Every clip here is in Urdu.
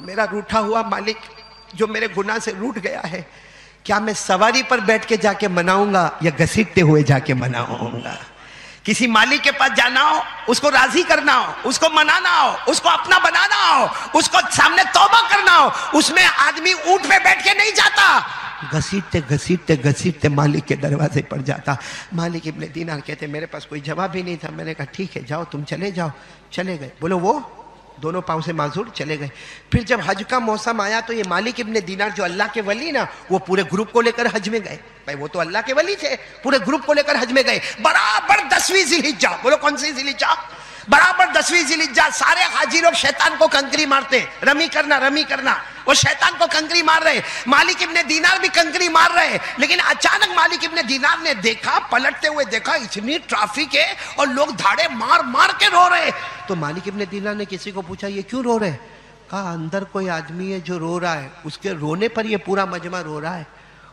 میرا روٹھا ہوا مالک جو میرے گناہ سے روٹ گیا ہے، کیا میں سواری پر بیٹھ کے جا کے مناؤں گا یا گھسیٹتے ہوئے جا کے مناؤں گا؟ کسی مالک کے پاس جانا ہو، اس کو راضی کرنا ہو، اس کو منانا ہو، اس کو اپنا بنانا ہو، اس کو سامنے توبہ کرنا ہو، اس میں آدمی اونٹ پہ بیٹھ کے نہیں جاتا، گھسیٹتے گھسیٹتے گھسیٹتے مالک کے دروازے پر جاتا۔ مالک ابن دینار کہتے میرے پاس کوئی جواب ہی نہیں تھا، میں نے کہا ٹھیک ہے جاؤ تم چلے جاؤ۔ چلے گئے، بولو وہ دونوں پاؤں سے معذور چلے گئے۔ پھر جب حج کا موسم آیا تو یہ مالک ابن دینار جو اللہ کے ولی نا، وہ پورے گروپ کو لے کر حج میں گئے۔ بھائی وہ تو اللہ کے ولی تھے، پورے گروپ کو لے کر حج میں گئے۔ برابر 10ویں ذی الحجہ، بولو کون سی ذی الحجہ؟ برابر 10ویں ذی الحجہ سارے حاجی لوگ شیطان کو کنکری مارتے ہیں، رمی کرنا رمی کرنا، وہ شیطان کو کنکری مار رہے، مالک ابن دینار بھی کنکری مار رہے۔ لیکن اچانک مالک ابن دینار نے دیکھا، پلٹتے ہوئے دیکھا اتنی ٹرافک ہے اور لوگ دھاڑے مار مار کے رو رہے۔ تو مالک ابن دینار نے کسی کو پوچھا یہ کیوں رو رہے؟ کہا اندر کوئی آدمی ہے جو رو رہا ہے، اس کے رونے پر یہ پورا مجمع رو رہا ہے،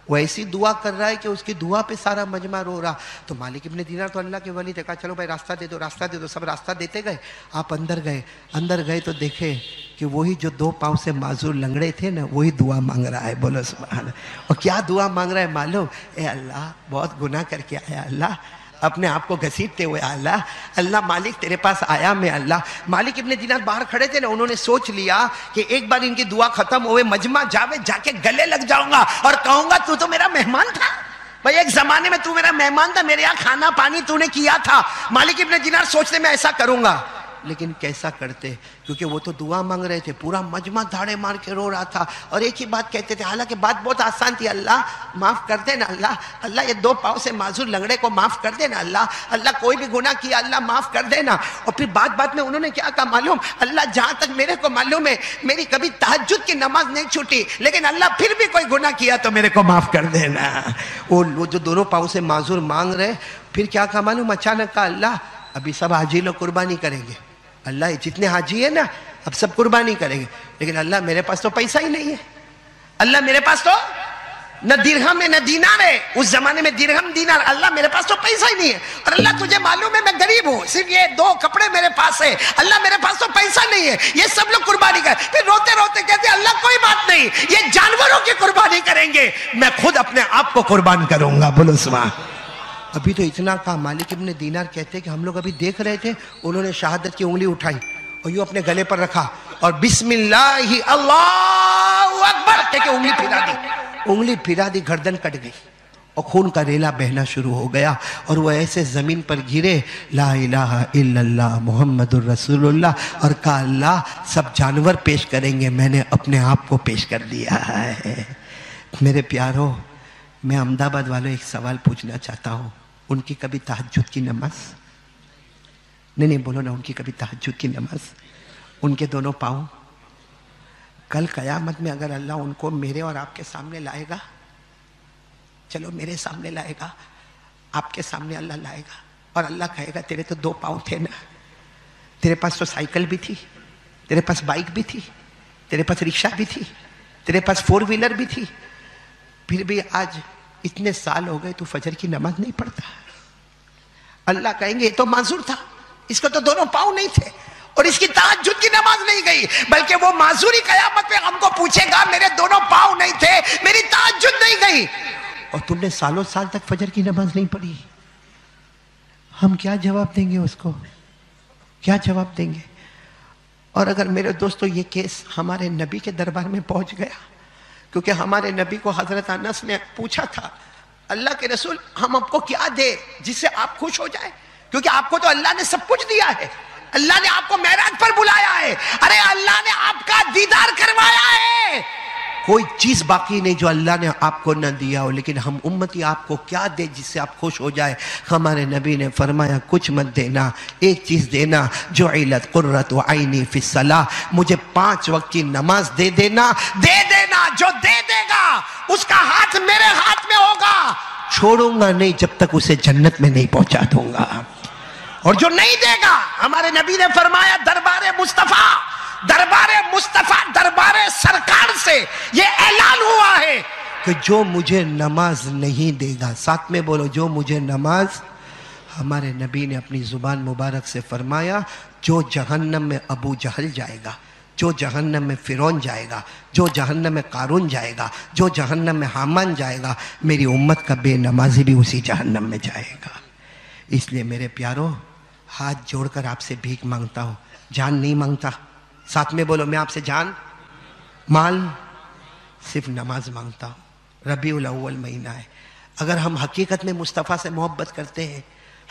وہ ایسی دعا کر رہا ہے کہ اس کی دعا پہ سارا مجمع رو رہا۔ تو مالک ابن دینار تو اللہ کے ولی تھے، کہا چلو بھائی راستہ دے دو راستہ دے دو۔ سب راستہ دیتے گئے، آپ اندر گئے تو دیکھے کہ وہی جو 2 پاؤں سے معذور لنگڑے تھے نا، وہی دعا مانگ رہا ہے، بولو سبحان اللہ۔ اور کیا دعا مانگ رہا ہے معلوم؟ اے اللہ بہت گناہ کر کے آیا اللہ، اپنے آپ کو گھسیٹتے ہوئے اللہ، اللہ مالک تیرے پاس آیا میں اللہ۔ مالک ابن دینار باہر کھڑے تھے نا، انہوں نے سوچ لیا کہ ایک بار ان کی دعا ختم ہوئے مجمع جاوے، جا کے گلے لگ جاؤں گا اور کہوں گا تو میرا مہمان تھا بھائی، ایک زمانے میں تو میرا مہمان تھا، میرے یہاں کھانا پانی تو نے کیا تھا۔ مالک ابن دینار سوچتے میں ایسا کروں گا، لیکن کیسا کرتے؟ کیونکہ وہ تو دعا مانگ رہے تھے، پورا مجمع دھاڑے مار کے رو رہا تھا اور ایک ہی بات کہتے تھے، حالانکہ بات بہت آسان تھی، اللہ معاف کر دینا اللہ، اللہ یہ 2 پاؤں سے معذور لنگڑے کو معاف کر دینا اللہ، اللہ کوئی بھی گناہ کیا اللہ معاف کر دینا۔ اور پھر بات میں انہوں نے کیا کہا معلوم؟ اللہ جہاں تک میرے کو معلوم ہے میری کبھی تہجد کی نماز نہیں چھوٹی، لیکن اللہ پھر بھی کوئی گناہ کیا تو میرے کو معاف کر دینا۔ وہ جو دونوں پاؤں سے معذور مانگ رہے، پھر کیا کہا معلوم؟ اچانک کہا اللہ ابھی سب حاجی لوگ قربانی کریں گے، اللہ جتنے حاجی ہیں نا اب سب قربانی کریں گے، لیکن اللہ میرے پاس تو پیسہ ہی نہیں ہے، اللہ میرے پاس تو نہ درہم ہے نہ دینار ہے، اس زمانے میں درہم دینار، اللہ میرے پاس تو پیسہ ہی نہیں ہے، اور اللہ تجھے معلوم ہے میں غریب ہوں، صرف یہ 2 کپڑے میرے پاس ہے، اللہ میرے پاس تو پیسہ نہیں ہے، یہ سب لوگ قربانی کریں۔ پھر روتے روتے کہتے ہیں اللہ کوئی بات نہیں، یہ جانوروں کی قربانی کریں گے، میں خود اپنے آپ کو قربان کروں گا، بولو سبحان۔ ابھی تو اتنا کہا، مالک ابن دینار کہتے کہ ہم لوگ ابھی دیکھ رہے تھے، انہوں نے شہادت کی انگلی اٹھائی اور یوں اپنے گلے پر رکھا اور بسم اللہ اللہ اکبر کہہ کے انگلی پھرا دی، گردن کٹ گئی اور خون کا ریلا بہنا شروع ہو گیا اور وہ ایسے زمین پر گرے، لا الہ الا اللہ محمد الرسول اللہ، اور کہا اللہ سب جانور پیش کریں گے، میں نے اپنے آپ کو پیش کر دیا ہے۔ میرے پیارو، میں احمد آباد والوں ایک سوال پوچھنا چاہتا ہوں، ان کی کبھی تہجد کی نماز؟ نہیں بولو نا، ان کی کبھی تہجد کی نماز؟ ان کے دونوں پاؤں؟ کل قیامت میں اگر اللہ ان کو میرے اور آپ کے سامنے لائے گا، چلو میرے سامنے لائے گا، آپ کے سامنے اللہ لائے گا اور اللہ کہے گا تیرے تو 2 پاؤں تھے نا، تیرے پاس تو سائیکل بھی تھی، تیرے پاس بائک بھی تھی، تیرے پاس رکشہ بھی تھی، تیرے پاس 4 ویلر بھی تھی، پھر بھی آج اتنے سال ہو گئے تو فجر کی نماز نہیں پڑھتا۔ اللہ کہیں گے یہ تو معذور تھا، اس کو تو 2 پاؤں نہیں تھے اور اس کی تہجد کی نماز نہیں گئی، بلکہ وہ معذوری قیامت میں ہم کو پوچھے گا میرے 2 پاؤں نہیں تھے، میری تہجد نہیں گئی، اور تم نے سالوں سال تک فجر کی نماز نہیں پڑھی، ہم کیا جواب دیں گے اس کو؟ کیا جواب دیں گے؟ اور اگر میرے دوستو یہ کیس ہمارے نبی کے دربار میں پہنچ گیا، کیونکہ ہمارے نبی کو حضرت انس نے پوچھا تھا اللہ کے رسول ہم آپ کو کیا دے جس سے آپ خوش ہو جائے، کیونکہ آپ کو تو اللہ نے سب کچھ دیا ہے، اللہ نے آپ کو معراج پر بلایا ہے، ارے اللہ نے آپ کا دیدار کروایا ہے، کوئی چیز باقی نہیں جو اللہ نے آپ کو نہ دیا ہو، لیکن ہم امتی آپ کو کیا دے جس سے آپ خوش ہو جائے؟ ہمارے نبی نے فرمایا کچھ مت دینا، ایک چیز دینا، جعلت قرۃ عینی فی الصلاۃ، مجھے 5 وقت کی نماز دے دینا، دے دینا، جو دے دے گا اس کا ہاتھ میرے ہاتھ میں ہوگا، چھوڑوں گا نہیں جب تک اسے جنت میں نہیں پہنچا دوں گا، اور جو نہیں دے گا، ہمارے نبی نے فرمایا دربار مصطفیٰ دربار سرکار سے یہ اعلان ہوا ہے کہ جو مجھے نماز نہیں دے گا، ساتھ میں بولو جو مجھے نماز، ہمارے نبی نے اپنی زبان مبارک سے فرمایا جو جہنم میں ابو جہل جائے گا، جو جہنم میں فرعون جائے گا، جو جہنم میں قارون جائے گا، جو جہنم میں حامان جائے گا، میری امت کا بے نمازی بھی اسی جہنم میں جائے گا۔ اس لیے میرے پیارو، ہاتھ جوڑ کر آپ سے بھیک مانگتا ہوں، جان نہیں مانگتا، ساتھ میں بولو، میں آپ سے جان مال صرف نماز مانگتا ہوں۔ ربیع الاول مہینہ ہے، اگر ہم حقیقت میں مصطفیٰ سے محبت کرتے ہیں،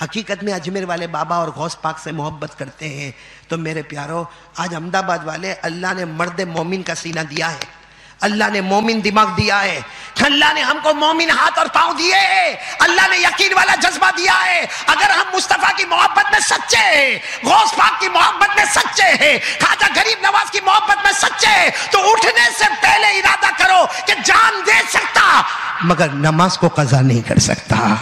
حقیقت میں اجمیر والے بابا اور غوث پاک سے محبت کرتے ہیں، تو میرے پیارو، آج احمد آباد والے، اللہ نے مرد مومن کا سینہ دیا ہے، اللہ نے مومن دماغ دیا ہے، اللہ نے ہم کو مومن ہاتھ اور پاؤں دیے ہیں، اللہ نے یقین والا جذبہ دیا ہے۔ اگر ہم مصطفیٰ کی محبت میں سچے ہیں، غوث پاک کی محبت میں سچے ہیں، خواجہ غریب نواز کی محبت میں سچے ہیں، تو اٹھنے سے پہلے ارادہ کرو کہ جان دے سکتا مگر نماز کو قضا نہیں کر سکتا۔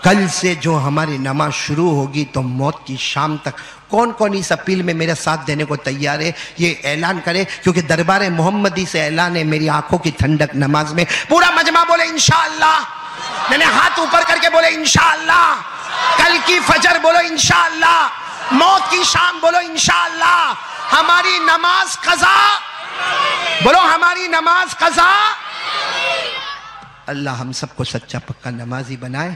کل سے جو ہماری نماز شروع ہوگی تو موت کی شام تک کون کون اس اپیل میں میرے ساتھ دینے کو تیار ہے، یہ اعلان کرے، کیونکہ دربار محمدی سے اعلان ہے میری آنکھوں کی ٹھنڈک نماز میں۔ پورا مجمع بولے انشاءاللہ، میں نے ہاتھ اوپر کر کے بولے انشاءاللہ، کل کی فجر بولو انشاءاللہ، موت کی شام بولو انشاءاللہ، ہماری نماز قضا، بولو ہماری نماز قضا۔ اللہ ہم سب کو سچا پکا نمازی بنائے۔